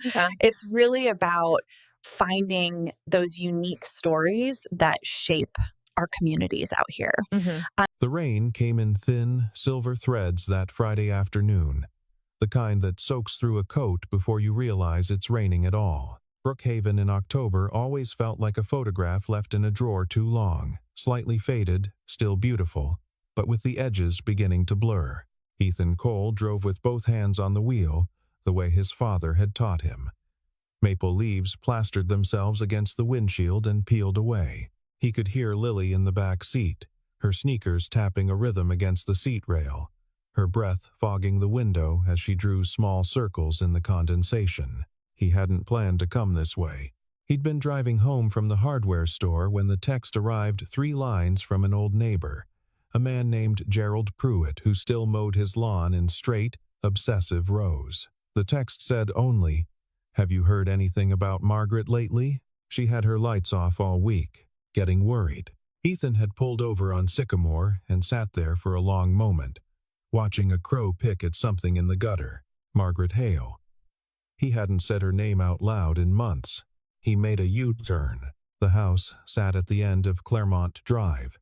Okay. it's really about finding those unique stories that shape our communities out here. Hmm. The rain came in thin, silver threads that Friday afternoon, the kind that soaks through a coat before you realize it's raining at all. Brookhaven in October always felt like a photograph left in a drawer too long, slightly faded, still beautiful, but with the edges beginning to blur. Ethan Cole drove with both hands on the wheel, the way his father had taught him. Maple leaves plastered themselves against the windshield and peeled away. He could hear Lily in the back seat, her sneakers tapping a rhythm against the seat rail, her breath fogging the window as she drew small circles in the condensation. He hadn't planned to come this way. He'd been driving home from the hardware store when the text arrived 3 lines from an old neighbor, a man named Gerald Pruitt, who still mowed his lawn in straight, obsessive rows. The text said only, "Have you heard anything about Margaret lately? She had her lights off all week, getting worried." Ethan had pulled over on Sycamore and sat there for a long moment, watching a crow pick at something in the gutter. Margaret Hale. He hadn't said her name out loud in months. He made a U-turn. The house sat at the end of Claremont Drive,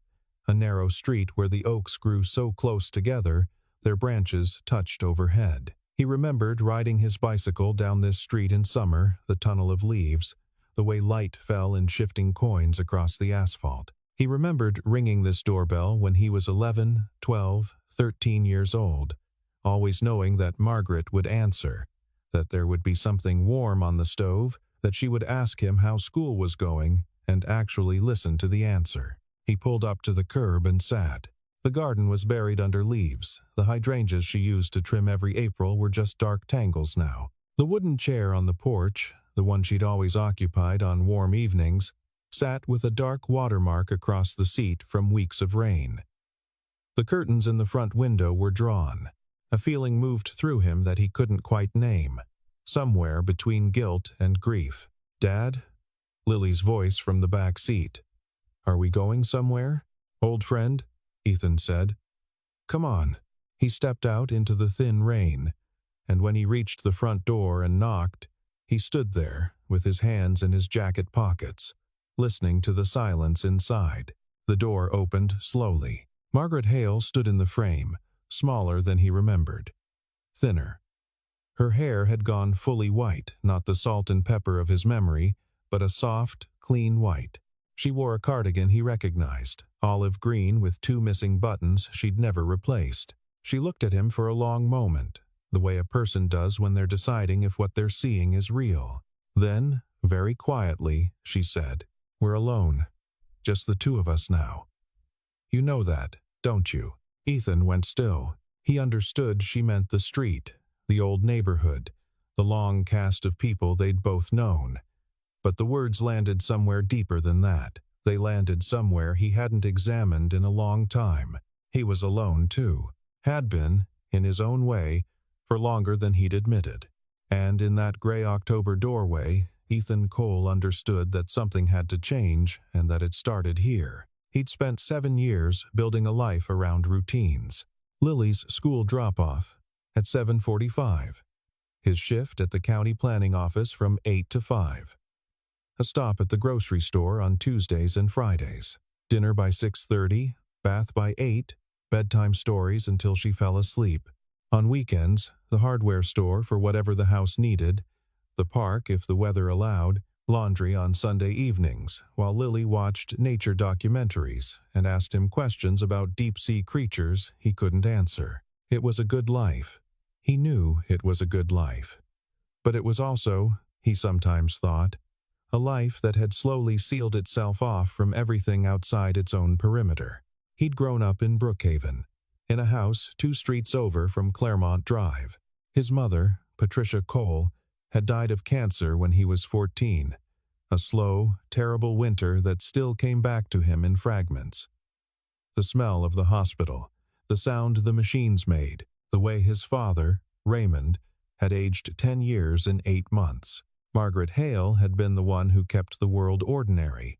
a narrow street where the oaks grew so close together their branches touched overhead. He remembered riding his bicycle down this street in summer, the tunnel of leaves, the way light fell in shifting coins across the asphalt. He remembered ringing this doorbell when he was 11, 12, 13 years old, always knowing that Margaret would answer, that there would be something warm on the stove, that she would ask him how school was going, and actually listen to the answer. He pulled up to the curb and sat. The garden was buried under leaves. The hydrangeas she used to trim every April were just dark tangles now. The wooden chair on the porch, the one she'd always occupied on warm evenings, sat with a dark watermark across the seat from weeks of rain. The curtains in the front window were drawn. A feeling moved through him that he couldn't quite name, somewhere between guilt and grief. "Dad?" Lily's voice from the back seat. "Are we going somewhere, old friend?" Ethan said. "Come on." He stepped out into the thin rain, and when he reached the front door and knocked, he stood there with his hands in his jacket pockets, listening to the silence inside. The door opened slowly. Margaret Hale stood in the frame, smaller than he remembered, thinner. Her hair had gone fully white, not the salt and pepper of his memory, but a soft, clean white. She wore a cardigan he recognized, olive green with 2 missing buttons she'd never replaced. She looked at him for a long moment, the way a person does when they're deciding if what they're seeing is real. Then, very quietly, she said, "We're alone. Just the 2 of us now. You know that, don't you?" Ethan went still. He understood she meant the street, the old neighborhood, the long cast of people they'd both known. But the words landed somewhere deeper than that. They landed somewhere he hadn't examined in a long time. He was alone, too. Had been, in his own way, for longer than he'd admitted. And in that gray October doorway, Ethan Cole understood that something had to change and that it started here. He'd spent 7 years building a life around routines. Lily's school drop-off at 7:45. His shift at the county planning office from 8 to 5. A stop at the grocery store on Tuesdays and Fridays. Dinner by 6:30, bath by 8, bedtime stories until she fell asleep. On weekends, the hardware store for whatever the house needed, the park if the weather allowed, laundry on Sunday evenings, while Lily watched nature documentaries and asked him questions about deep-sea creatures he couldn't answer. It was a good life. He knew it was a good life. But it was also, he sometimes thought, a life that had slowly sealed itself off from everything outside its own perimeter. He'd grown up in Brookhaven, in a house 2 streets over from Claremont Drive. His mother, Patricia Cole, had died of cancer when he was 14, a slow, terrible winter that still came back to him in fragments. The smell of the hospital, the sound the machines made, the way his father, Raymond, had aged 10 years in 8 months. Margaret Hale had been the one who kept the world ordinary.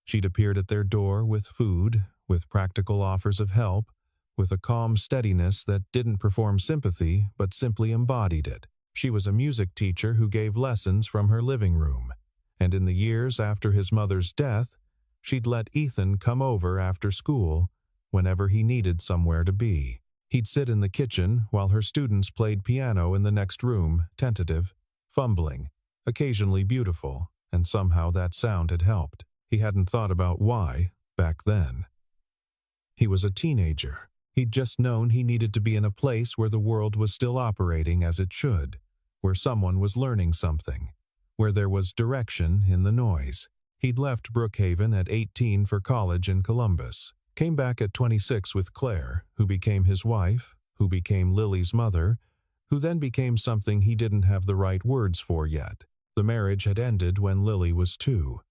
She'd appeared at their door with food, with practical offers of help, with a calm steadiness that didn't perform sympathy but simply embodied it. She was a music teacher who gave lessons from her living room, and in the years after his mother's death, she'd let Ethan come over after school whenever he needed somewhere to be. He'd sit in the kitchen while her students played piano in the next room, tentative, fumbling, occasionally beautiful, and somehow that sound had helped. He hadn't thought about why back then. He was a teenager. He'd just known he needed to be in a place where the world was still operating as it should, where someone was learning something, where there was direction in the noise. He'd left Brookhaven at 18 for college in Columbus, came back at 26 with Claire, who became his wife, who became Lily's mother, who then became something he didn't have the right words for yet. The marriage had ended when Lily was 2.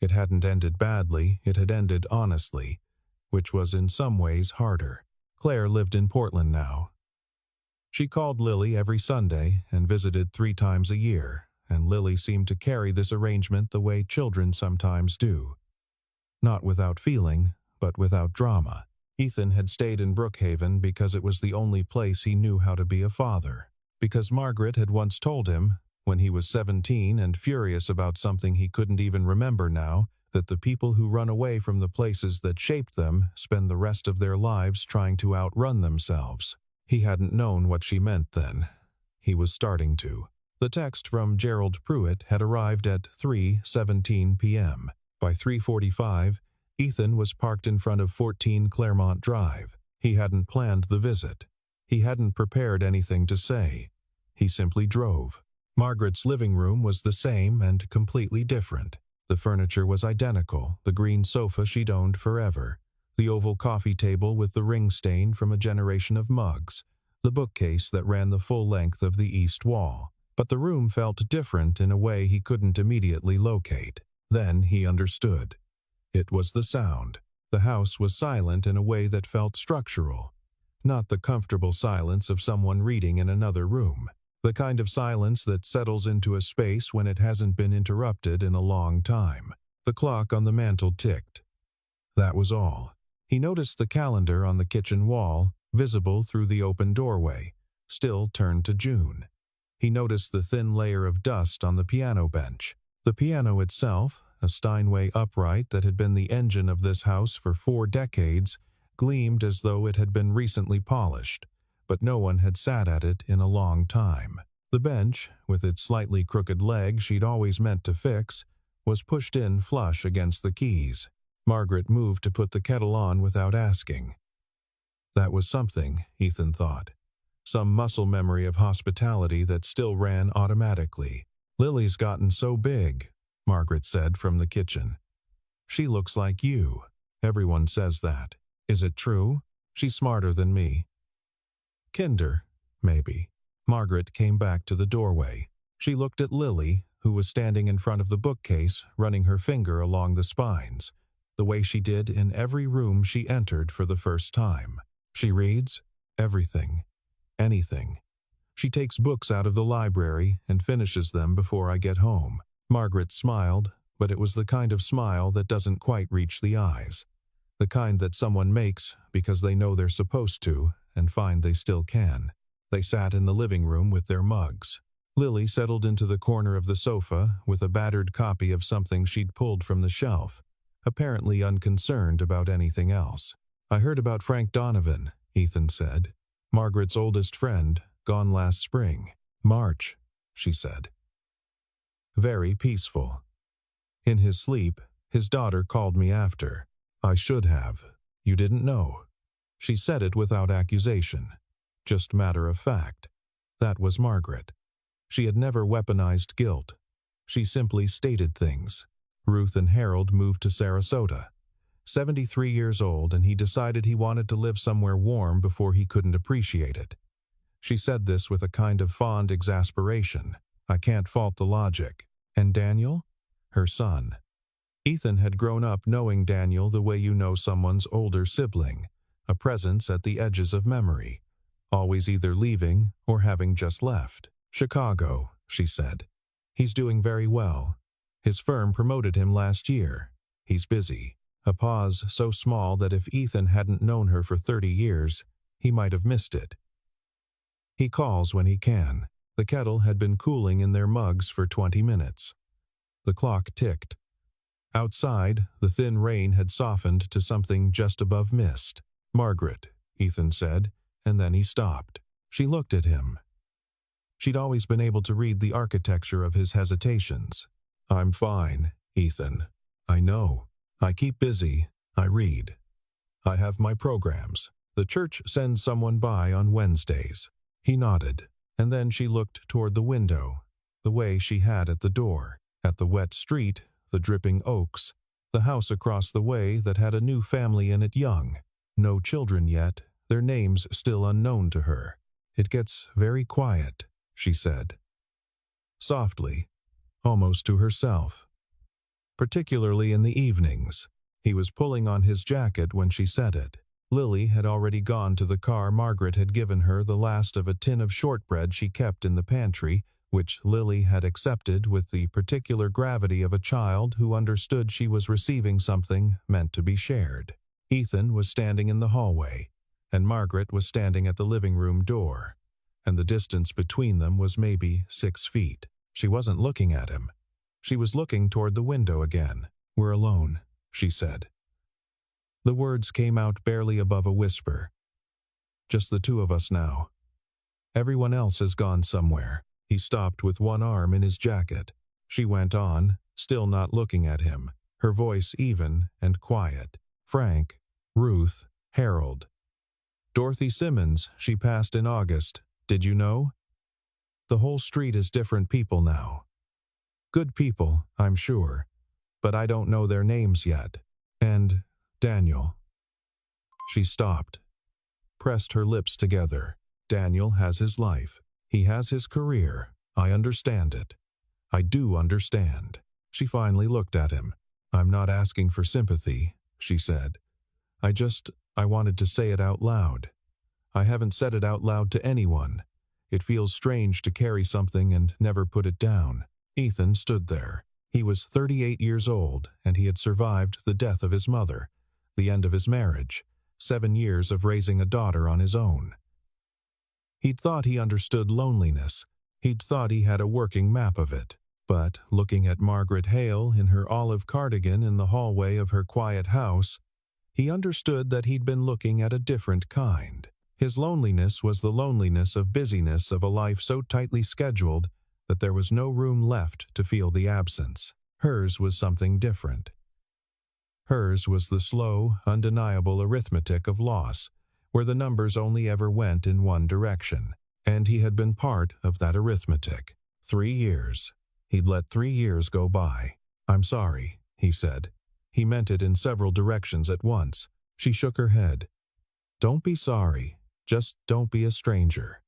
It hadn't ended badly, it had ended honestly, which was in some ways harder. Claire lived in Portland now. She called Lily every Sunday and visited 3 times a year, and Lily seemed to carry this arrangement the way children sometimes do. Not without feeling, but without drama. Ethan had stayed in Brookhaven because it was the only place he knew how to be a father. Because Margaret had once told him, when he was 17 and furious about something he couldn't even remember now, that the people who run away from the places that shaped them spend the rest of their lives trying to outrun themselves. He hadn't known what she meant then. He was starting to. The text from Gerald Pruitt had arrived at 3:17 p.m. By 3:45, Ethan was parked in front of 14 Claremont Drive. He hadn't planned the visit. He hadn't prepared anything to say. He simply drove. Margaret's living room was the same and completely different. The furniture was identical, the green sofa she'd owned forever, the oval coffee table with the ring stain from a generation of mugs, the bookcase that ran the full length of the east wall. But the room felt different in a way he couldn't immediately locate. Then he understood. It was the sound. The house was silent in a way that felt structural, not the comfortable silence of someone reading in another room. The kind of silence that settles into a space when it hasn't been interrupted in a long time. The clock on the mantel ticked. That was all. He noticed the calendar on the kitchen wall, visible through the open doorway, still turned to June. He noticed the thin layer of dust on the piano bench. The piano itself, a Steinway upright that had been the engine of this house for 4 decades, gleamed as though it had been recently polished, but no one had sat at it in a long time. The bench, with its slightly crooked leg she'd always meant to fix, was pushed in flush against the keys. Margaret moved to put the kettle on without asking. That was something, Ethan thought. Some muscle memory of hospitality that still ran automatically. "Lily's gotten so big," Margaret said from the kitchen. "She looks like you. Everyone says that. Is it true? She's smarter than me." "Kinder, maybe." Margaret came back to the doorway. She looked at Lily, who was standing in front of the bookcase, running her finger along the spines, the way she did in every room she entered for the first time. "She reads everything. Anything. She takes books out of the library and finishes them before I get home." Margaret smiled, but it was the kind of smile that doesn't quite reach the eyes. The kind that someone makes because they know they're supposed to and find they still can. They sat in the living room with their mugs. Lily settled into the corner of the sofa with a battered copy of something she'd pulled from the shelf, apparently unconcerned about anything else. "I heard about Frank Donovan," Ethan said. "Margaret's oldest friend, gone last spring." "March," she said. "Very peaceful. In his sleep, his daughter called me after. I should have. You didn't know." She said it without accusation, just matter of fact. That was Margaret. She had never weaponized guilt. She simply stated things. Ruth and Harold moved to Sarasota. 73 years old, and he decided he wanted to live somewhere warm before he couldn't appreciate it. She said this with a kind of fond exasperation. I can't fault the logic. And Daniel? Her son. Ethan had grown up knowing Daniel the way you know someone's older sibling, a presence at the edges of memory, always either leaving or having just left. "Chicago," she said. "He's doing very well. His firm promoted him last year. He's busy." A pause so small that if Ethan hadn't known her for 30 years, he might have missed it. "He calls when he can." The kettle had been cooling in their mugs for 20 minutes. The clock ticked. Outside, the thin rain had softened to something just above mist. "Margaret," Ethan said, and then he stopped. She looked at him. She'd always been able to read the architecture of his hesitations. "I'm fine, Ethan. I know. I keep busy. I read. I have my programs. The church sends someone by on Wednesdays." He nodded, and then she looked toward the window, the way she had at the door, at the wet street, the dripping oaks, the house across the way that had a new family in it, young. No children yet, their names still unknown to her. "It gets very quiet," she said. Softly, almost to herself. Particularly in the evenings. He was pulling on his jacket when she said it. Lily had already gone to the car. Margaret had given her the last of a tin of shortbread she kept in the pantry, which Lily had accepted with the particular gravity of a child who understood she was receiving something meant to be shared. Ethan was standing in the hallway, and Margaret was standing at the living room door, and the distance between them was maybe 6 feet. She wasn't looking at him. She was looking toward the window again. "We're alone," she said. The words came out barely above a whisper. "Just the two of us now. Everyone else has gone somewhere." He stopped with one arm in his jacket. She went on, still not looking at him, her voice even and quiet. "Frank, Ruth, Harold. Dorothy Simmons, she passed in August. Did you know? The whole street is different people now. Good people, I'm sure, but I don't know their names yet. And Daniel." She stopped, pressed her lips together. "Daniel has his life. He has his career. I understand it. I do understand." She finally looked at him. "I'm not asking for sympathy," she said. I wanted to say it out loud. I haven't said it out loud to anyone. It feels strange to carry something and never put it down." Ethan stood there. He was 38 years old, and he had survived the death of his mother, the end of his marriage, 7 years of raising a daughter on his own. He'd thought he understood loneliness. He'd thought he had a working map of it. But, looking at Margaret Hale in her olive cardigan in the hallway of her quiet house, he understood that he'd been looking at a different kind. His loneliness was the loneliness of busyness of a life so tightly scheduled that there was no room left to feel the absence. Hers was something different. Hers was the slow, undeniable arithmetic of loss, where the numbers only ever went in one direction. And he had been part of that arithmetic. 3 years. He'd let 3 years go by. "I'm sorry," he said. He meant it in several directions at once. She shook her head. "Don't be sorry. Just don't be a stranger."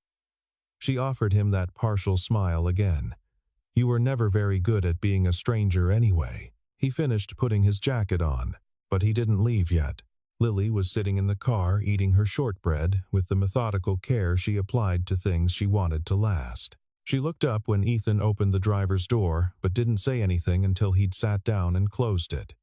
She offered him that partial smile again. "You were never very good at being a stranger anyway." He finished putting his jacket on, but he didn't leave yet. Lily was sitting in the car eating her shortbread with the methodical care she applied to things she wanted to last. She looked up when Ethan opened the driver's door, but didn't say anything until he'd sat down and closed it.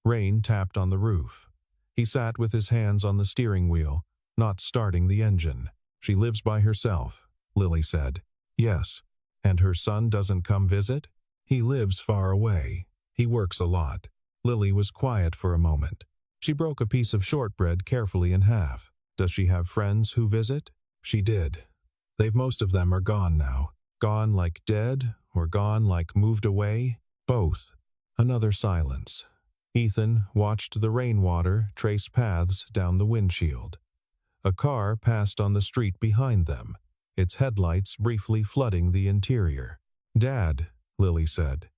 Rain tapped on the roof. He sat with his hands on the steering wheel, not starting the engine. "She lives by herself," Lily said. "Yes. And her son doesn't come visit?" "He lives far away. He works a lot." Lily was quiet for a moment. She broke a piece of shortbread carefully in half. "Does she have friends who visit?" "She did. Most of them are gone now. Gone like dead, or gone like moved away? Both." Another silence. Ethan watched the rainwater trace paths down the windshield. A car passed on the street behind them, its headlights briefly flooding the interior. "Dad," Lily said,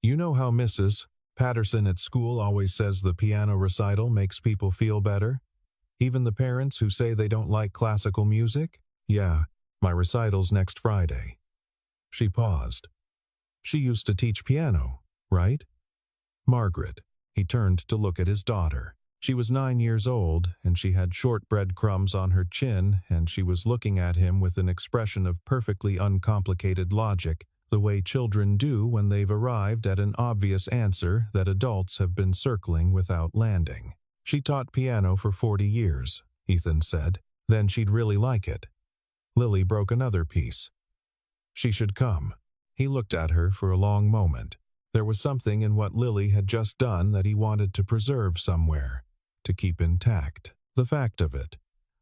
"you know how Mrs. Patterson at school always says the piano recital makes people feel better? Even the parents who say they don't like classical music? Yeah, my recital's next Friday." She paused. "She used to teach piano, right?" "Margaret." He turned to look at his daughter. She was 9 years old, and she had shortbread crumbs on her chin, and she was looking at him with an expression of perfectly uncomplicated logic, the way children do when they've arrived at an obvious answer that adults have been circling without landing. "She taught piano for 40 years, Ethan said. "Then she'd really like it." Lily broke another piece. She should come. He looked at her for a long moment. There was something in what Lily had just done that he wanted to preserve somewhere, to keep intact. The fact of it,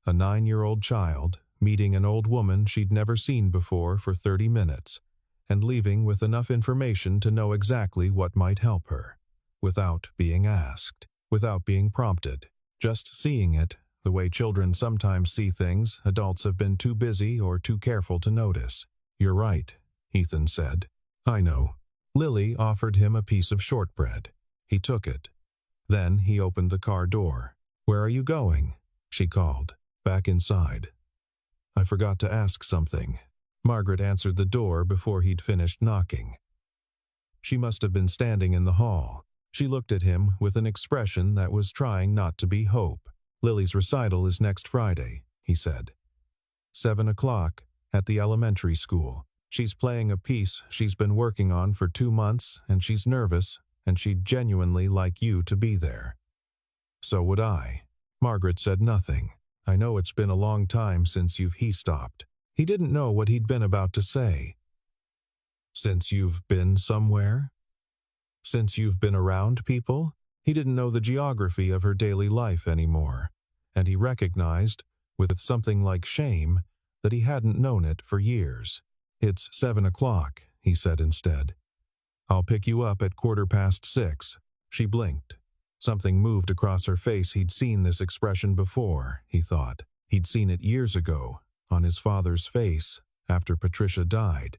a 9-year-old child meeting an old woman she'd never seen before for 30 minutes, and leaving with enough information to know exactly what might help her, without being asked, without being prompted. Just seeing it, the way children sometimes see things adults have been too busy or too careful to notice. "You're right," Ethan said. "I know." Lily offered him a piece of shortbread. He took it. Then he opened the car door. "Where are you going?" she called. "Back inside." "I forgot to ask something." Margaret answered the door before he'd finished knocking. She must have been standing in the hall. She looked at him with an expression that was trying not to be hope. "Lily's recital is next Friday," he said. 7 o'clock, at the elementary school. She's playing a piece she's been working on for 2 months, and she's nervous, and she'd genuinely like you to be there. "So would I." Margaret said nothing. "I know it's been a long time since he stopped." He didn't know what he'd been about to say. "Since you've been somewhere? Since you've been around people?" He didn't know the geography of her daily life anymore, and he recognized, with something like shame, that he hadn't known it for years. "It's 7 o'clock, he said instead. "I'll pick you up at 6:15. She blinked. Something moved across her face. He'd seen this expression before, he thought. He'd seen it years ago, on his father's face, after Patricia died,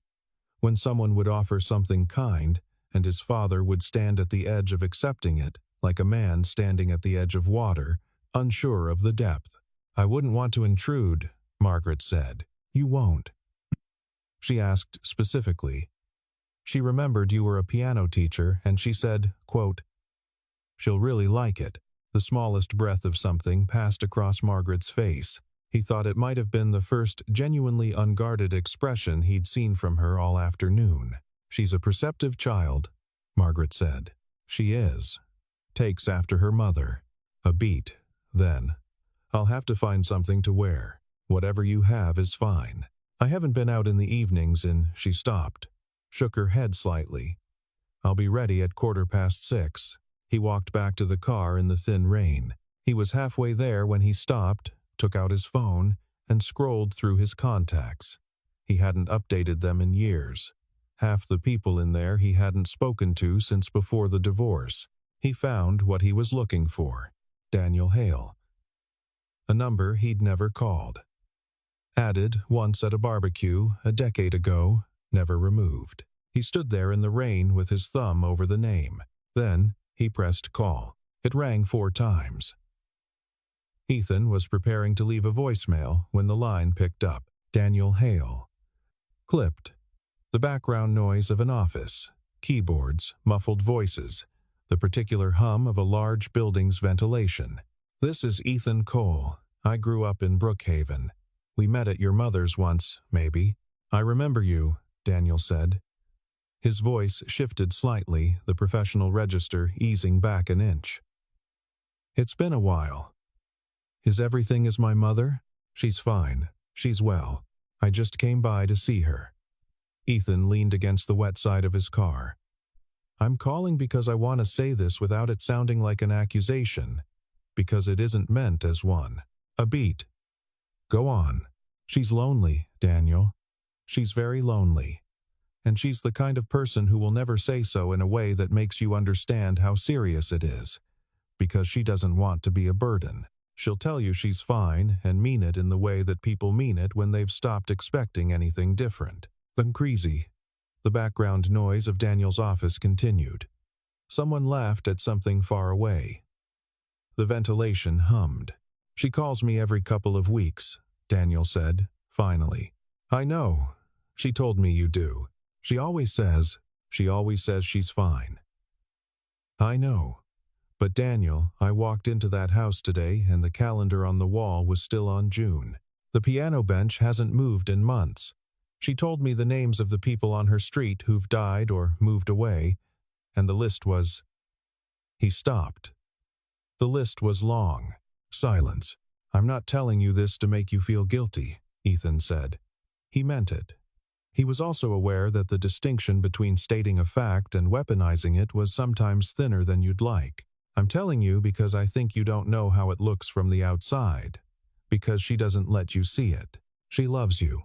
when someone would offer something kind, and his father would stand at the edge of accepting it, like a man standing at the edge of water, unsure of the depth. "I wouldn't want to intrude," Margaret said. "You won't?" She asked specifically. She remembered you were a piano teacher, and she said, quote, "She'll really like it." The smallest breath of something passed across Margaret's face. He thought it might have been the first genuinely unguarded expression he'd seen from her all afternoon. "She's a perceptive child," Margaret said. "She is. Takes after her mother. A beat, then. I'll have to find something to wear. Whatever you have is fine. I haven't been out in the evenings and..." She stopped, shook her head slightly. "I'll be ready at 6:15. He walked back to the car in the thin rain. He was halfway there when he stopped, took out his phone, and scrolled through his contacts. He hadn't updated them in years. Half the people in there he hadn't spoken to since before the divorce. He found what he was looking for. Daniel Hale. A number he'd never called. Added once at a barbecue a decade ago, never removed. He stood there in the rain with his thumb over the name. Then he pressed call. It rang 4 times. Ethan was preparing to leave a voicemail when the line picked up. Daniel Hale. Clipped. The background noise of an office. Keyboards, muffled voices. The particular hum of a large building's ventilation. "This is Ethan Cole. I grew up in Brookhaven. We met at your mother's once, maybe." "I remember you," Daniel said. His voice shifted slightly, the professional register easing back an inch. "It's been a while. Is everything as my mother?" "She's fine. She's well. I just came by to see her." Ethan leaned against the wet side of his car. "I'm calling because I want to say this without it sounding like an accusation, because it isn't meant as one. A beat. Go on. She's lonely, Daniel. She's very lonely. And she's the kind of person who will never say so in a way that makes you understand how serious it is, because she doesn't want to be a burden. She'll tell you she's fine and mean it in the way that people mean it when they've stopped expecting anything different. Then crazy." The background noise of Daniel's office continued. Someone laughed at something far away. The ventilation hummed. "She calls me every couple of weeks," Daniel said, finally. "I know. She told me you do. She always says she's fine." "I know. But Daniel, I walked into that house today and the calendar on the wall was still on June. The piano bench hasn't moved in months. She told me the names of the people on her street who've died or moved away, and the list was..." He stopped. The list was long. Silence. "I'm not telling you this to make you feel guilty," Ethan said. He meant it. He was also aware that the distinction between stating a fact and weaponizing it was sometimes thinner than you'd like. I'm telling you because I think you don't know how it looks from the outside. Because she doesn't let you see it. She loves you.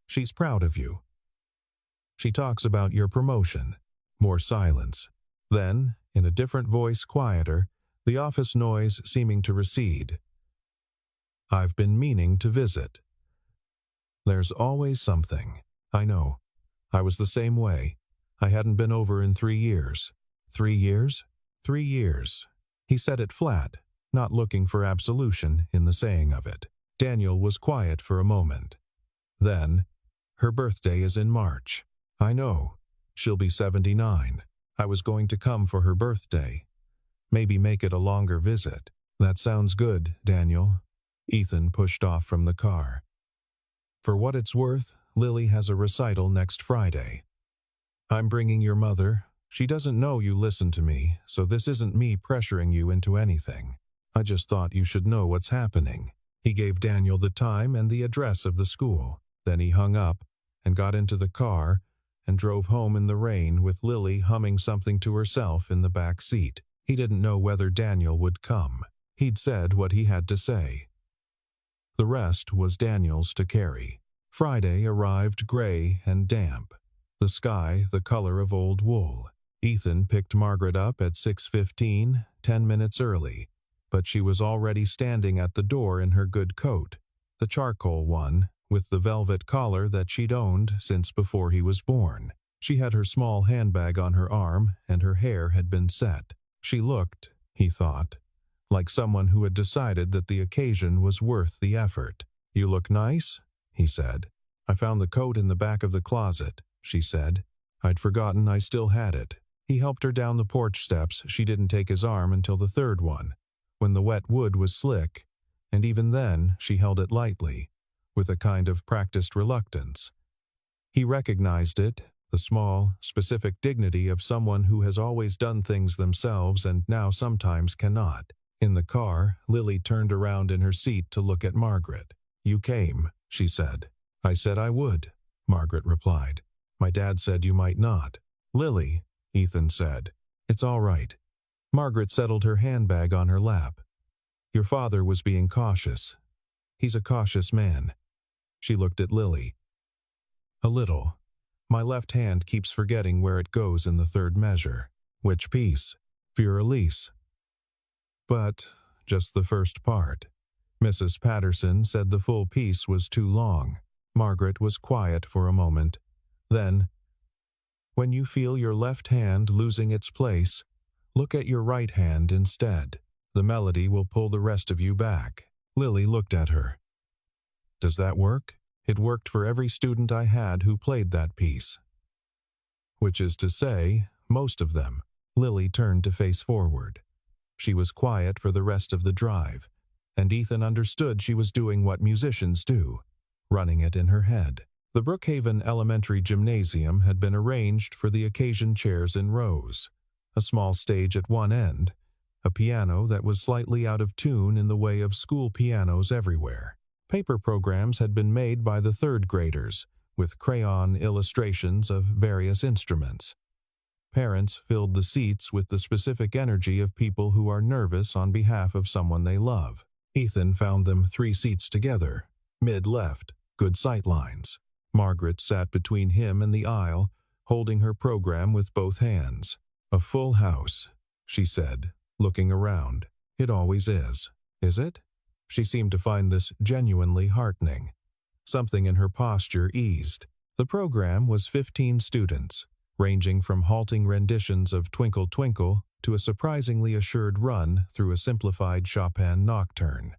She's proud of you. She talks about your promotion. More silence. Then, in a different voice, quieter, the office noise seeming to recede. I've been meaning to visit. There's always something. I know. I was the same way. I hadn't been over in 3 years. 3 years? 3 years. He said it flat, not looking for absolution in the saying of it. Daniel was quiet for a moment. Then, her birthday is in March. I know. She'll be 79. I was going to come for her birthday. Maybe make it a longer visit. That sounds good, Daniel. Ethan pushed off from the car. For what it's worth, Lily has a recital next Friday. I'm bringing your mother. She doesn't know you listen to me, so this isn't me pressuring you into anything. I just thought you should know what's happening. He gave Daniel the time and the address of the school. Then he hung up and got into the car and drove home in the rain with Lily humming something to herself in the back seat. He didn't know whether Daniel would come. He'd said what he had to say. The rest was Daniel's to carry. Friday arrived gray and damp. The sky the color of old wool. Ethan picked Margaret up at 6:15, 10 minutes early, but she was already standing at the door in her good coat, the charcoal one, with the velvet collar that she'd owned since before he was born. She had her small handbag on her arm, and her hair had been set. She looked, he thought, like someone who had decided that the occasion was worth the effort. You look nice, he said. I found the coat in the back of the closet, she said. I'd forgotten I still had it. He helped her down the porch steps. She didn't take his arm until the third one, when the wet wood was slick, and even then she held it lightly, with a kind of practiced reluctance. He recognized it, the small, specific dignity of someone who has always done things themselves and now sometimes cannot. In the car, Lily turned around in her seat to look at Margaret. You came, she said. I said I would, Margaret replied. My dad said you might not. Lily, Ethan said. It's all right. Margaret settled her handbag on her lap. Your father was being cautious. He's a cautious man. She looked at Lily. A little. My left hand keeps forgetting where it goes in the third measure. Which piece? Für Elise. But just the first part. Mrs. Patterson said the full piece was too long. Margaret was quiet for a moment. Then, when you feel your left hand losing its place, look at your right hand instead. The melody will pull the rest of you back. Lily looked at her. Does that work? It worked for every student I had who played that piece. Which is to say, most of them. Lily turned to face forward. She was quiet for the rest of the drive, and Ethan understood she was doing what musicians do, running it in her head. The Brookhaven Elementary Gymnasium had been arranged for the occasion, chairs in rows, a small stage at one end, a piano that was slightly out of tune in the way of school pianos everywhere. Paper programs had been made by the third graders, with crayon illustrations of various instruments. Parents filled the seats with the specific energy of people who are nervous on behalf of someone they love. Ethan found them 3 seats together, mid-left, good sight lines. Margaret sat between him and the aisle, holding her program with both hands. A full house, she said, looking around. It always is it? She seemed to find this genuinely heartening. Something in her posture eased. The program was 15 students, ranging from halting renditions of Twinkle Twinkle to a surprisingly assured run through a simplified Chopin nocturne.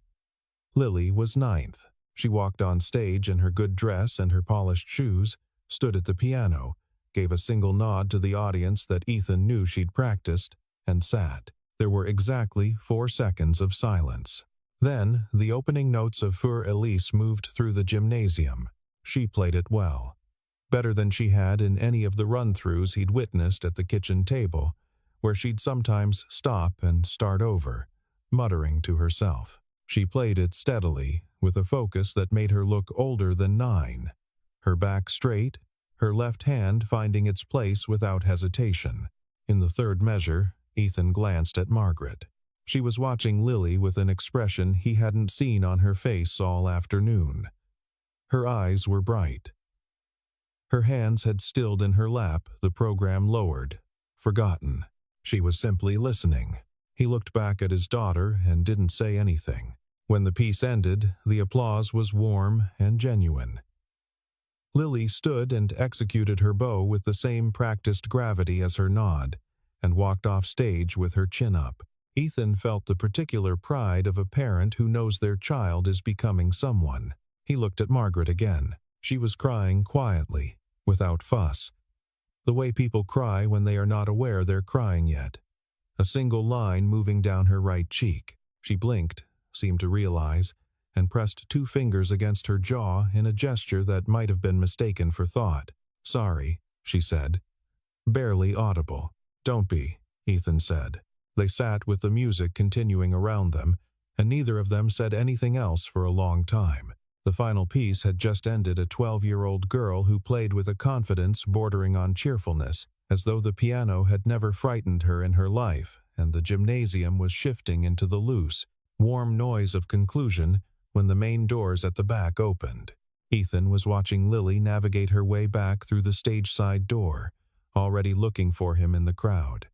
Lily was 9th. She walked on stage in her good dress and her polished shoes, stood at the piano, gave a single nod to the audience that Ethan knew she'd practiced, and sat. There were exactly 4 seconds of silence. Then, the opening notes of Für Elise moved through the gymnasium. She played it well. Better than she had in any of the run-throughs he'd witnessed at the kitchen table, where she'd sometimes stop and start over, muttering to herself. She played it steadily, with a focus that made her look older than 9. her back straight, her left hand finding its place without hesitation. In the third measure, Ethan glanced at Margaret. She was watching Lily with an expression he hadn't seen on her face all afternoon. Her eyes were bright. Her hands had stilled in her lap, the program lowered, forgotten. She was simply listening. He looked back at his daughter and didn't say anything. When the piece ended, the applause was warm and genuine. Lily stood and executed her bow with the same practiced gravity as her nod, and walked off stage with her chin up. Ethan felt the particular pride of a parent who knows their child is becoming someone. He looked at Margaret again. She was crying quietly, without fuss. The way people cry when they are not aware they're crying yet. A single line moving down her right cheek. She blinked, seemed to realize, and pressed 2 fingers against her jaw in a gesture that might have been mistaken for thought. "Sorry," she said. Barely audible. "Don't be," Ethan said. They sat with the music continuing around them, and neither of them said anything else for a long time. The final piece had just ended. A 12-year-old girl who played with a confidence bordering on cheerfulness, as though the piano had never frightened her in her life, and the gymnasium was shifting into the loose, warm noise of conclusion when the main doors at the back opened. Ethan was watching Lily navigate her way back through the stage side door, already looking for him in the crowd.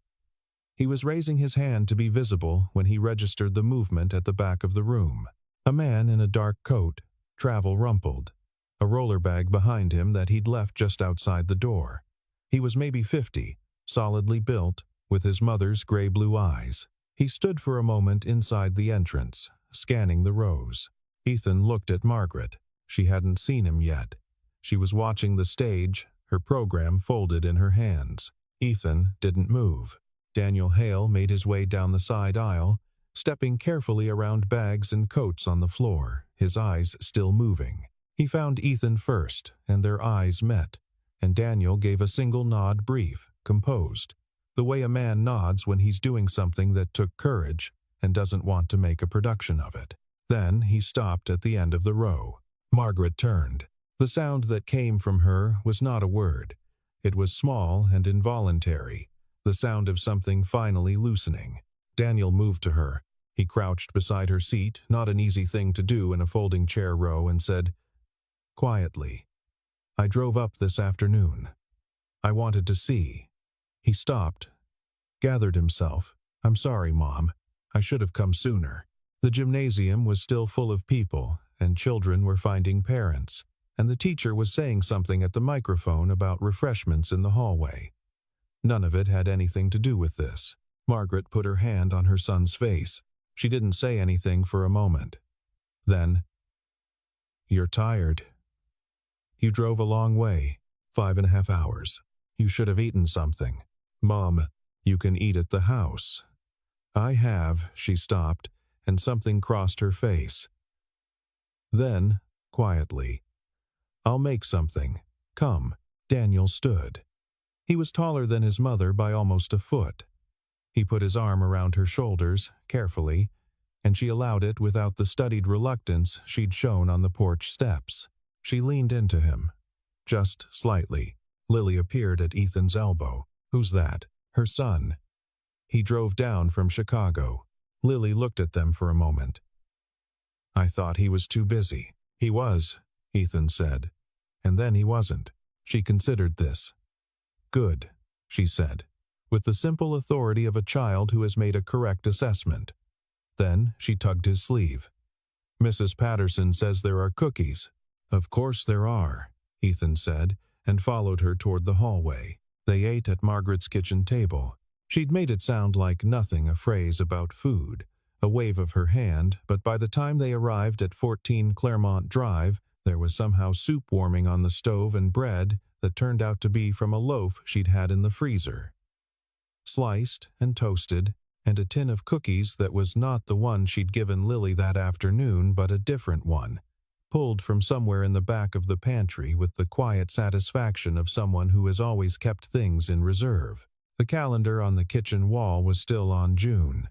He was raising his hand to be visible when he registered the movement at the back of the room. A man in a dark coat, travel rumpled, a roller bag behind him that he'd left just outside the door. He was maybe 50, solidly built, with his mother's gray-blue eyes. He stood for a moment inside the entrance, scanning the rows. Ethan looked at Margaret. She hadn't seen him yet. She was watching the stage, her program folded in her hands. Ethan didn't move. Daniel Hale made his way down the side aisle, stepping carefully around bags and coats on the floor, his eyes still moving. He found Ethan first, and their eyes met, and Daniel gave a single nod, brief, composed, the way a man nods when he's doing something that took courage and doesn't want to make a production of it. Then he stopped at the end of the row. Margaret turned. The sound that came from her was not a word. It was small and involuntary, the sound of something finally loosening. Daniel moved to her. He crouched beside her seat, not an easy thing to do in a folding chair row, and said, quietly, "I drove up this afternoon. I wanted to see." He stopped, gathered himself. "I'm sorry, Mom. I should have come sooner." The gymnasium was still full of people, and children were finding parents, and the teacher was saying something at the microphone about refreshments in the hallway. None of it had anything to do with this. Margaret put her hand on her son's face. She didn't say anything for a moment. Then, "You're tired. You drove a long way, 5.5 hours. You should have eaten something." "Mom, you can eat at the house." "I have," she stopped, and something crossed her face. Then, quietly, "I'll make something. Come." Daniel stood. He was taller than his mother by almost a foot. He put his arm around her shoulders, carefully, and she allowed it without the studied reluctance she'd shown on the porch steps. She leaned into him. Just slightly. Lily appeared at Ethan's elbow. "Who's that?" "Her son. He drove down from Chicago." Lily looked at them for a moment. "I thought he was too busy." "He was," Ethan said. "And then he wasn't." She considered this. "Good," she said, with the simple authority of a child who has made a correct assessment. Then she tugged his sleeve. "Mrs. Patterson says there are cookies." "Of course there are," Ethan said, and followed her toward the hallway. They ate at Margaret's kitchen table. She'd made it sound like nothing, a phrase about food, a wave of her hand, but by the time they arrived at 14 Claremont Drive, there was somehow soup warming on the stove and bread that turned out to be from a loaf she'd had in the freezer. Sliced and toasted, and a tin of cookies that was not the one she'd given Lily that afternoon, but a different one, pulled from somewhere in the back of the pantry with the quiet satisfaction of someone who has always kept things in reserve. The calendar on the kitchen wall was still on June.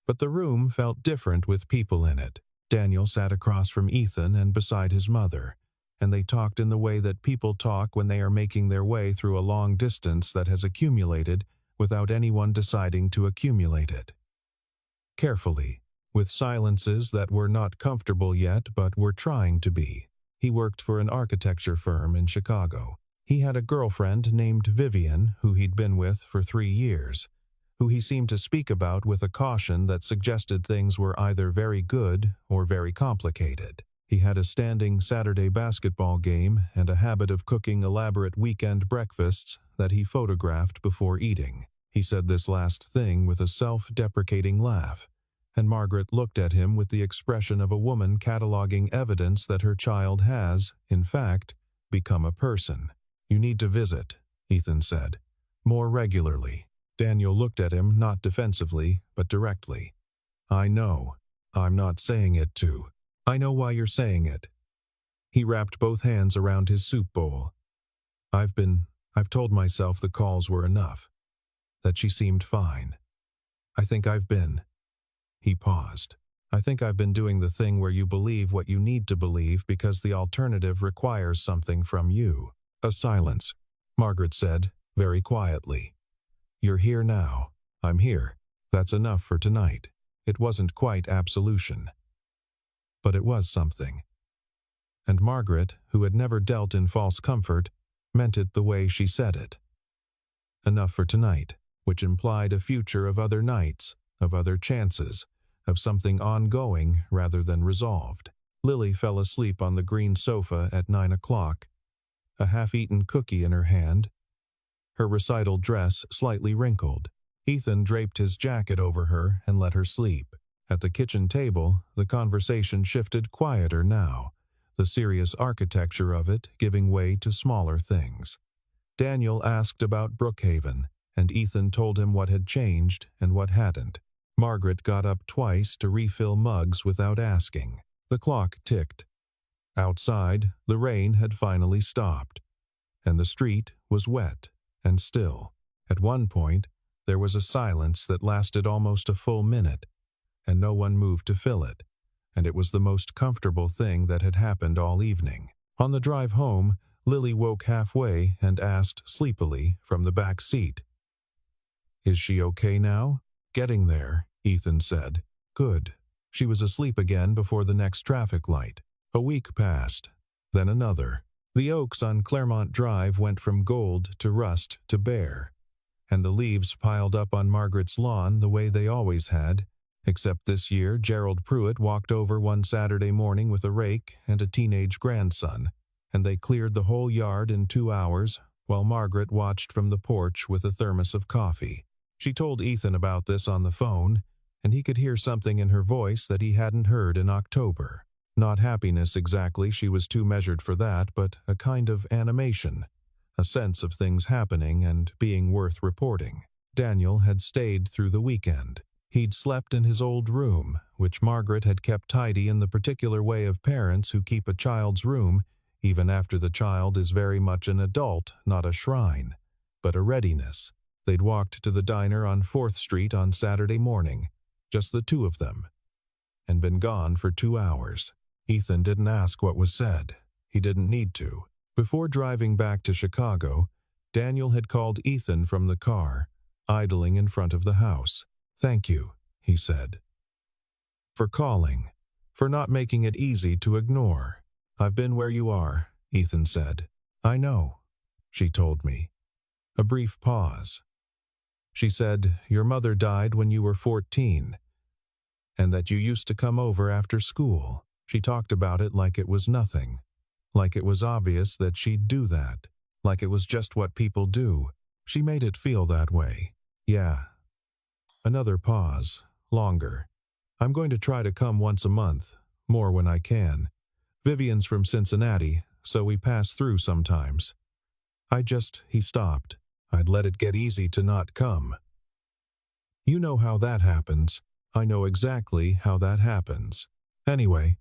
But the room felt different with people in it. Daniel sat across from Ethan and beside his mother. and they talked in the way that people talk when they are making their way through a long distance that has accumulated without anyone deciding to accumulate it. Carefully, with silences that were not comfortable yet but were trying to be. He worked for an architecture firm in Chicago. He had a girlfriend named Vivian who he'd been with for 3 years, who he seemed to speak about with a caution that suggested things were either very good or very complicated. He had a standing Saturday basketball game and a habit of cooking elaborate weekend breakfasts that he photographed before eating. He said this last thing with a self-deprecating laugh, and Margaret looked at him with the expression of a woman cataloging evidence that her child has, in fact, become a person. "You need to visit," Ethan said, "more regularly." Daniel looked at him not defensively, but directly. "I know. I'm not saying it to. I know why you're saying it." He wrapped both hands around his soup bowl. I've told myself the calls were enough. That she seemed fine. I think I've been. He paused. I think I've been doing the thing where you believe what you need to believe because the alternative requires something from you. A silence. Margaret said, very quietly. "You're here now. I'm here. That's enough for tonight." It wasn't quite absolution. But it was something. And Margaret, who had never dealt in false comfort, meant it the way she said it. Enough for tonight, which implied a future of other nights, of other chances, of something ongoing rather than resolved. Lily fell asleep on the green sofa at 9 o'clock, a half-eaten cookie in her hand, her recital dress slightly wrinkled. Ethan draped his jacket over her and let her sleep. At the kitchen table, the conversation shifted quieter now, the serious architecture of it giving way to smaller things. Daniel asked about Brookhaven, and Ethan told him what had changed and what hadn't. Margaret got up twice to refill mugs without asking. The clock ticked. Outside, the rain had finally stopped, and the street was wet and still. At one point, there was a silence that lasted almost a full minute, and no one moved to fill it, and it was the most comfortable thing that had happened all evening. On the drive home, Lily woke halfway and asked sleepily from the back seat, "Is she okay now?" "Getting there," Ethan said. "Good." She was asleep again before the next traffic light. A week passed, then another. The oaks on Claremont Drive went from gold to rust to bare, and the leaves piled up on Margaret's lawn the way they always had, except this year Gerald Pruitt walked over one Saturday morning with a rake and a teenage grandson, and they cleared the whole yard in 2 hours while Margaret watched from the porch with a thermos of coffee. She told Ethan about this on the phone, and he could hear something in her voice that he hadn't heard in October. Not happiness exactly, she was too measured for that, but a kind of animation, a sense of things happening and being worth reporting. Daniel had stayed through the weekend. He'd slept in his old room, which Margaret had kept tidy in the particular way of parents who keep a child's room, even after the child is very much an adult, not a shrine, but a readiness. They'd walked to the diner on 4th Street on Saturday morning, just the two of them, and been gone for 2 hours. Ethan didn't ask what was said. He didn't need to. Before driving back to Chicago, Daniel had called Ethan from the car, idling in front of the house. "Thank you," he said. "For calling. For not making it easy to ignore. I've been where you are," Ethan said. "I know," she told me. A brief pause. She said, "Your mother died when you were 14, and that you used to come over after school." She talked about it like it was nothing, like it was obvious that she'd do that, like it was just what people do. She made it feel that way. "Yeah." Another pause, longer. "I'm going to try to come once a month, more when I can. Vivian's from Cincinnati, so we pass through sometimes. He stopped. "I'd let it get easy to not come. You know how that happens. I know exactly how that happens. Anyway,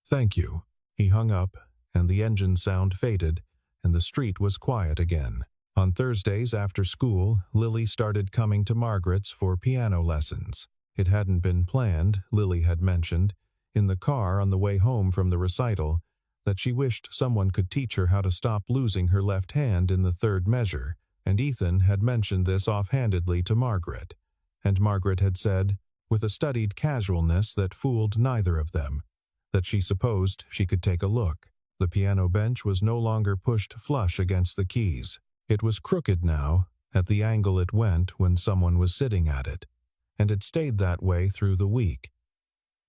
thank you." He hung up, and the engine sound faded, and the street was quiet again. On Thursdays after school, Lily started coming to Margaret's for piano lessons. It hadn't been planned, Lily had mentioned. In the car on the way home from the recital, that she wished someone could teach her how to stop losing her left hand in the third measure, and Ethan had mentioned this offhandedly to Margaret, and Margaret had said, with a studied casualness that fooled neither of them, that she supposed she could take a look. The piano bench was no longer pushed flush against the keys. It was crooked now, at the angle it went when someone was sitting at it, and it stayed that way through the week.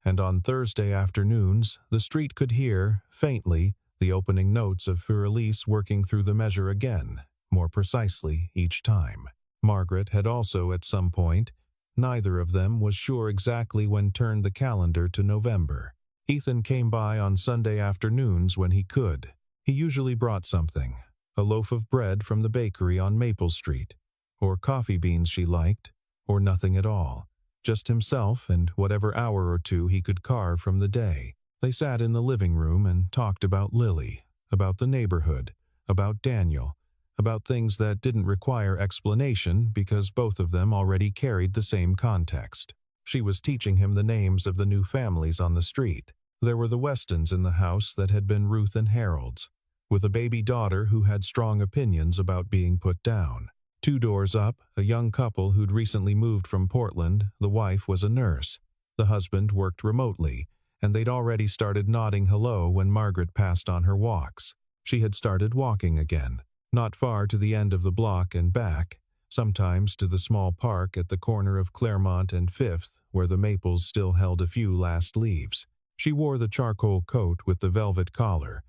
And on Thursday afternoons, the street could hear, faintly, the opening notes of Fur-Elise working through the measure again, more precisely each time. Margaret had also at some point, neither of them was sure exactly when, turned the calendar to November. Ethan came by on Sunday afternoons when he could. He usually brought something, a loaf of bread from the bakery on Maple Street, or coffee beans she liked, or nothing at all, just himself and whatever hour or two he could carve from the day. They sat in the living room and talked about Lily, about the neighborhood, about Daniel, about things that didn't require explanation because both of them already carried the same context. She was teaching him the names of the new families on the street. There were the Westons in the house that had been Ruth and Harold's, with a baby daughter who had strong opinions about being put down. 2 doors up, a young couple who'd recently moved from Portland. The wife was a nurse. The husband worked remotely, and they'd already started nodding hello when Margaret passed on her walks. She had started walking again, not far to the end of the block and back, sometimes to the small park at the corner of Claremont and Fifth, where the maples still held a few last leaves. She wore the charcoal coat with the velvet collar,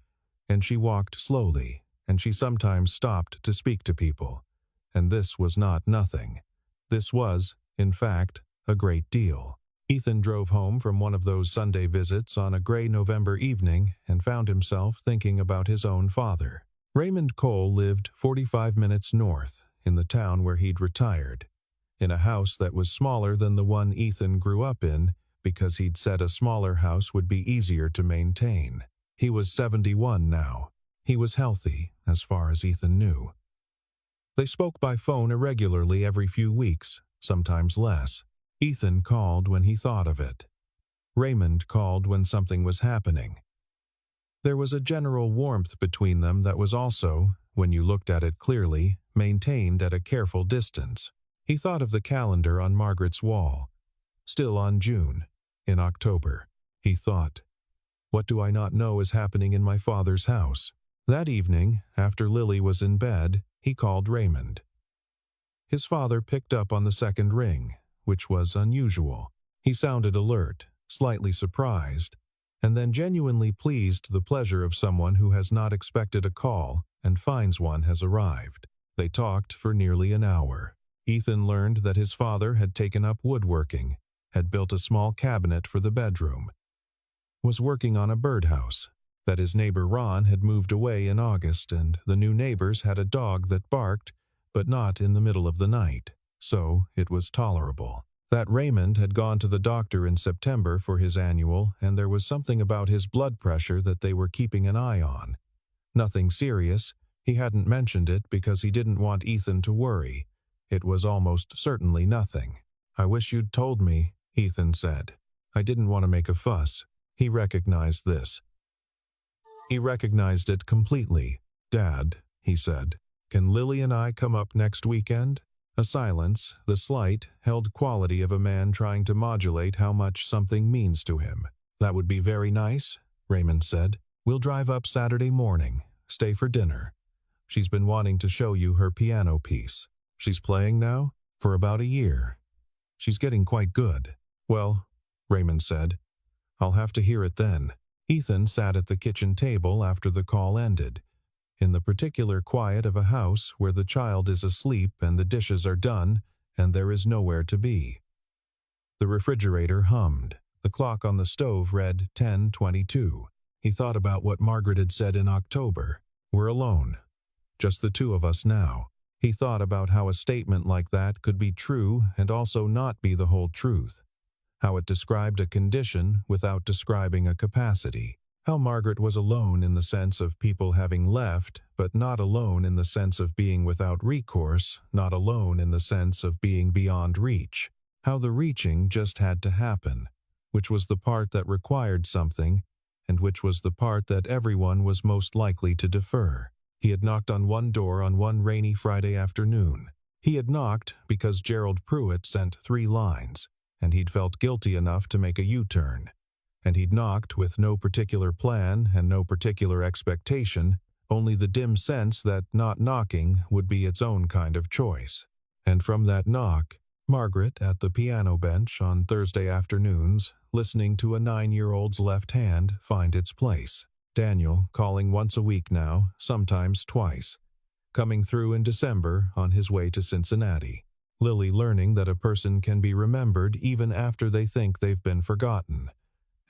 and she walked slowly, and she sometimes stopped to speak to people. And this was not nothing. This was, in fact, a great deal. Ethan drove home from one of those Sunday visits on a gray November evening and found himself thinking about his own father. Raymond Cole lived 45 minutes north, in the town where he'd retired, in a house that was smaller than the one Ethan grew up in because he'd said a smaller house would be easier to maintain. He was 71 now. He was healthy, as far as Ethan knew. They spoke by phone irregularly every few weeks, sometimes less. Ethan called when he thought of it. Raymond called when something was happening. There was a general warmth between them that was also, when you looked at it clearly, maintained at a careful distance. He thought of the calendar on Margaret's wall. Still on June. In October. He thought, what do I not know is happening in my father's house? That evening, after Lily was in bed, he called Raymond. His father picked up on the second ring, which was unusual. He sounded alert, slightly surprised, and then genuinely pleased the pleasure of someone who has not expected a call and finds one has arrived. They talked for nearly an hour. Ethan learned that his father had taken up woodworking, had built a small cabinet for the bedroom, was working on a birdhouse, that his neighbor Ron had moved away in August, and the new neighbors had a dog that barked, but not in the middle of the night, so it was tolerable. That Raymond had gone to the doctor in September for his annual, and there was something about his blood pressure that they were keeping an eye on. Nothing serious. He hadn't mentioned it because he didn't want Ethan to worry. It was almost certainly nothing. I wish you'd told me, Ethan said. I didn't want to make a fuss. He recognized this. He recognized it completely. Dad, he said, can Lily and I come up next weekend? A silence, the slight, held quality of a man trying to modulate how much something means to him. That would be very nice, Raymond said. We'll drive up Saturday morning, stay for dinner. She's been wanting to show you her piano piece. She's playing now? For about a year. She's getting quite good. Well, Raymond said, I'll have to hear it then. Ethan sat at the kitchen table after the call ended, in the particular quiet of a house where the child is asleep and the dishes are done and there is nowhere to be. The refrigerator hummed. The clock on the stove read 10:22. He thought about what Margaret had said in October. We're alone. Just the two of us now. He thought about how a statement like that could be true and also not be the whole truth. How it described a condition without describing a capacity. How Margaret was alone in the sense of people having left, but not alone in the sense of being without recourse, not alone in the sense of being beyond reach. How the reaching just had to happen, which was the part that required something, and which was the part that everyone was most likely to defer. He had knocked on one door on one rainy Friday afternoon. He had knocked because Gerald Pruitt sent 3 lines, and he'd felt guilty enough to make a U-turn. And he'd knocked with no particular plan and no particular expectation, only the dim sense that not knocking would be its own kind of choice. And from that knock, Margaret at the piano bench on Thursday afternoons, listening to a 9-year-old's left hand find its place. Daniel calling once a week now, sometimes twice. Coming through in December on his way to Cincinnati. Lily learning that a person can be remembered even after they think they've been forgotten,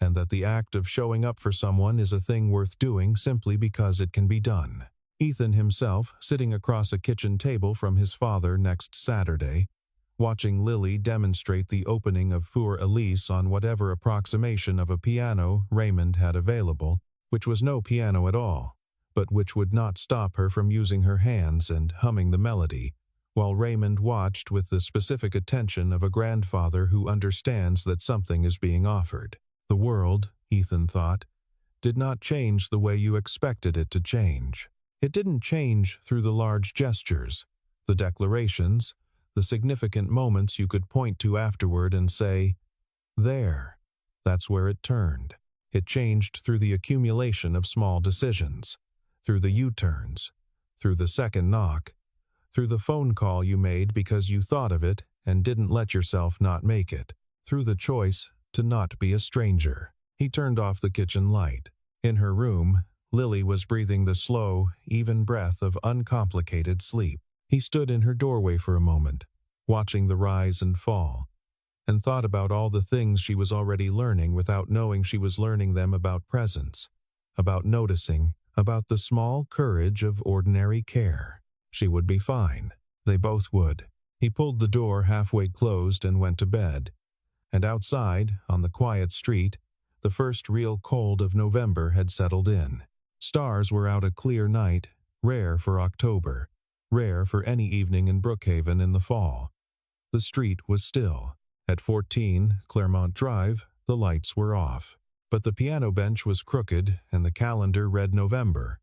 and that the act of showing up for someone is a thing worth doing simply because it can be done. Ethan himself sitting across a kitchen table from his father next Saturday, watching Lily demonstrate the opening of Für Elise on whatever approximation of a piano Raymond had available, which was no piano at all, but which would not stop her from using her hands and humming the melody, while Raymond watched with the specific attention of a grandfather who understands that something is being offered. The world, Ethan thought, did not change the way you expected it to change. It didn't change through the large gestures, the declarations, the significant moments you could point to afterward and say, "There, that's where it turned." It changed through the accumulation of small decisions, through the U-turns, through the second knock, through the phone call you made because you thought of it and didn't let yourself not make it, through the choice to not be a stranger. He turned off the kitchen light. In her room, Lily was breathing the slow, even breath of uncomplicated sleep. He stood in her doorway for a moment, watching the rise and fall, and thought about all the things she was already learning without knowing she was learning them about presence, about noticing, about the small courage of ordinary care. She would be fine. They both would. He pulled the door halfway closed and went to bed. And outside, on the quiet street, the first real cold of November had settled in. Stars were out a clear night, rare for October, rare for any evening in Brookhaven in the fall. The street was still. At 14 Claremont Drive, the lights were off. But the piano bench was crooked and the calendar read November.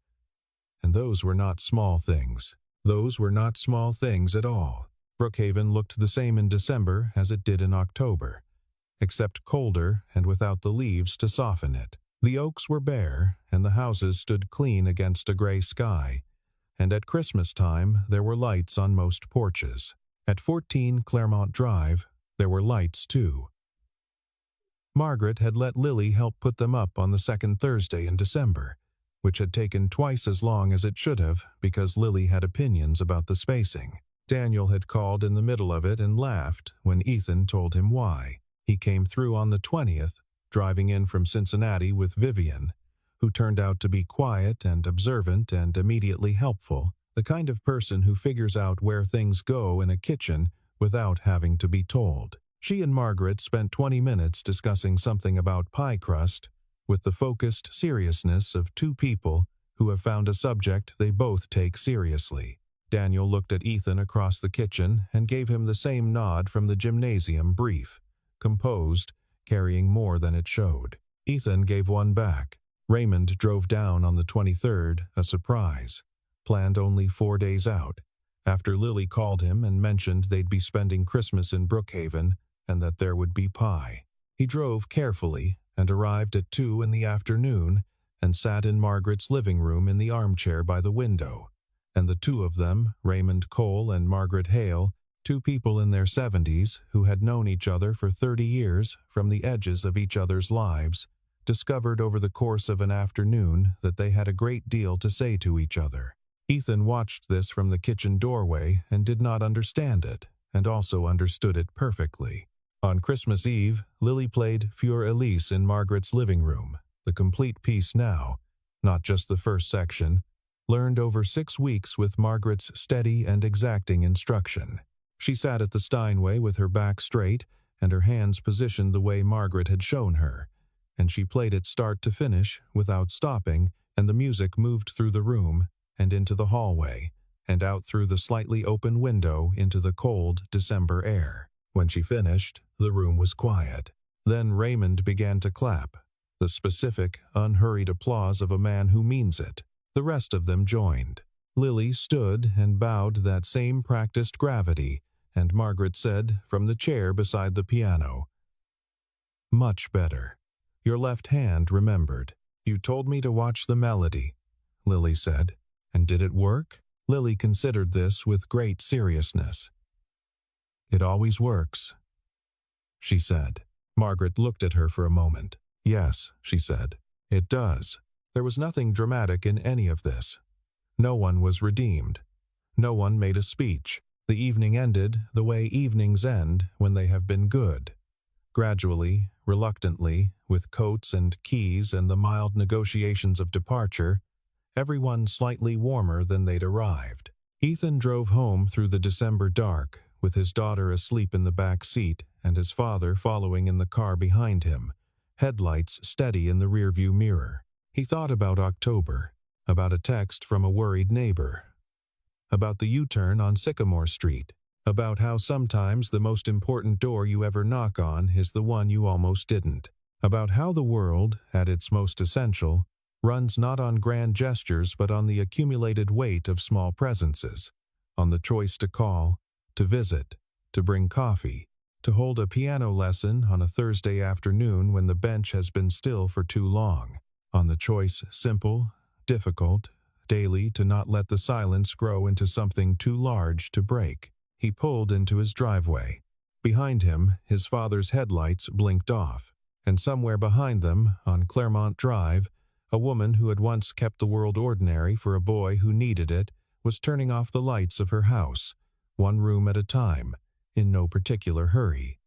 And those were not small things. Those were not small things at all. Brookhaven looked the same in December as it did in October, except colder and without the leaves to soften it. The oaks were bare, and the houses stood clean against a gray sky, and at Christmas time there were lights on most porches. At 14 Claremont Drive, there were lights too. Margaret had let Lily help put them up on the second Thursday in December, which had taken twice as long as it should have because Lily had opinions about the spacing. Daniel had called in the middle of it and laughed when Ethan told him why. He came through on the 20th, driving in from Cincinnati with Vivian, who turned out to be quiet and observant and immediately helpful, the kind of person who figures out where things go in a kitchen without having to be told. She and Margaret spent 20 minutes discussing something about pie crust, with the focused seriousness of two people who have found a subject they both take seriously. Daniel looked at Ethan across the kitchen and gave him the same nod from the gymnasium, brief, composed, carrying more than it showed. Ethan gave one back. Raymond drove down on the 23rd, a surprise, planned only 4 days out, after Lily called him and mentioned they'd be spending Christmas in Brookhaven and that there would be pie. He drove carefully and arrived at 2 in the afternoon and sat in Margaret's living room in the armchair by the window, and the two of them, Raymond Cole and Margaret Hale, two people in their 70s who had known each other for 30 years from the edges of each other's lives, discovered over the course of an afternoon that they had a great deal to say to each other. Ethan watched this from the kitchen doorway and did not understand it, and also understood it perfectly. On Christmas Eve, Lily played Für Elise in Margaret's living room, the complete piece now, not just the first section, learned over 6 weeks with Margaret's steady and exacting instruction. She sat at the Steinway with her back straight and her hands positioned the way Margaret had shown her, and she played it start to finish without stopping, and the music moved through the room and into the hallway, and out through the slightly open window into the cold December air. When she finished, the room was quiet. Then Raymond began to clap, the specific, unhurried applause of a man who means it. The rest of them joined. Lily stood and bowed that same practiced gravity, and Margaret said from the chair beside the piano, "Much better. Your left hand remembered. You told me to watch the melody," Lily said. "And did it work?" Lily considered this with great seriousness. "It always works," she said. Margaret looked at her for a moment. "Yes," she said, "it does." There was nothing dramatic in any of this. No one was redeemed. No one made a speech. The evening ended the way evenings end when they have been good. Gradually, reluctantly, with coats and keys and the mild negotiations of departure, everyone slightly warmer than they'd arrived. Ethan drove home through the December dark, with his daughter asleep in the back seat and his father following in the car behind him, headlights steady in the rearview mirror. He thought about October, about a text from a worried neighbor, about the U-turn on Sycamore Street, about how sometimes the most important door you ever knock on is the one you almost didn't, about how the world, at its most essential, runs not on grand gestures but on the accumulated weight of small presences, on the choice to call, to visit, to bring coffee, to hold a piano lesson on a Thursday afternoon when the bench has been still for too long, on the choice, simple, difficult, daily, to not let the silence grow into something too large to break. He pulled into his driveway. Behind him, his father's headlights blinked off, and somewhere behind them, on Claremont Drive, a woman who had once kept the world ordinary for a boy who needed it was turning off the lights of her house, one room at a time, in no particular hurry.